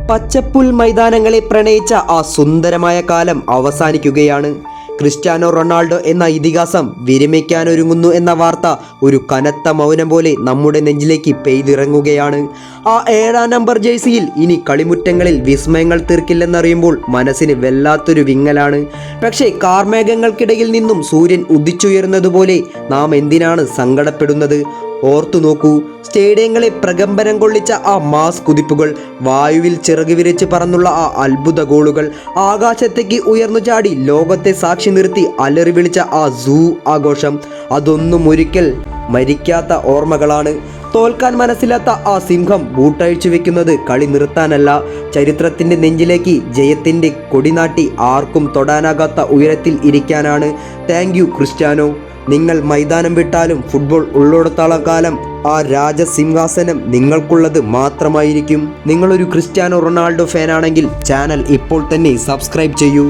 പച്ചപ്പുൽ മൈതാനങ്ങളെ പ്രണയിച്ച ആ സുന്ദരമായ കാലം അവസാനിക്കുകയാണ്. ക്രിസ്ത്യാനോ റൊണാൾഡോ എന്ന ഇതിഹാസം വിരമിക്കാനൊരുങ്ങുന്നു എന്ന വാർത്ത ഒരു കനത്ത മൗനം പോലെ നമ്മുടെ നെഞ്ചിലേക്ക് പെയ്തിറങ്ങുകയാണ്. ആ 7-ാം നമ്പർ ജേഴ്സിയിൽ ഇനി കളിമുറ്റങ്ങളിൽ വിസ്മയങ്ങൾ തീർക്കില്ലെന്നറിയുമ്പോൾ മനസ്സിന് വല്ലാത്തൊരു വിങ്ങലാണ്. പക്ഷേ കാർമേഘങ്ങൾക്കിടയിൽ നിന്നും സൂര്യൻ ഉദിച്ചുയരുന്നതുപോലെ നാം എന്തിനാണ് സങ്കടപ്പെടുന്നത്? ഓർത്തു നോക്കൂ, സ്റ്റേഡിയങ്ങളെ പ്രകമ്പനം കൊള്ളിച്ച ആ മാസ് കുതിപ്പുകൾ, വായുവിൽ ചിറക് വിരിച്ച് പറന്നുള്ള ആ അത്ഭുത ഗോളുകൾ, ആകാശത്തേക്ക് ഉയർന്നു ചാടി ലോകത്തെ സാക്ഷി നിർത്തി അലറി വിളിച്ച ആ സൂ ആഘോഷം, അതൊന്നും ഒരിക്കൽ മരിക്കാത്ത ഓർമ്മകളാണ്. തോൽക്കാൻ മനസ്സിലാത്ത ആ സിംഹം ബൂട്ടഴിച്ചു വെക്കുന്നത് കളി നിർത്താനല്ല, ചരിത്രത്തിൻ്റെ നെഞ്ചിലേക്ക് ജയത്തിൻ്റെ കൊടിനാട്ടി ആർക്കും തൊടാനാകാത്ത ഉയരത്തിൽ ഇരിക്കാനാണ്. Thank you Cristiano. നിങ്ങൾ മൈതാനം വിട്ടാലും ഫുട്ബോൾ ഉള്ളിടത്തോളം കാലം ആ രാജസിംഹാസനം നിങ്ങൾക്കുള്ളത് മാത്രമായിരിക്കും. നിങ്ങളൊരു ക്രിസ്ത്യാനോ റൊണാൾഡോ ഫാനാണെങ്കിൽ ചാനൽ ഇപ്പോൾ തന്നെ സബ്സ്ക്രൈബ് ചെയ്യൂ.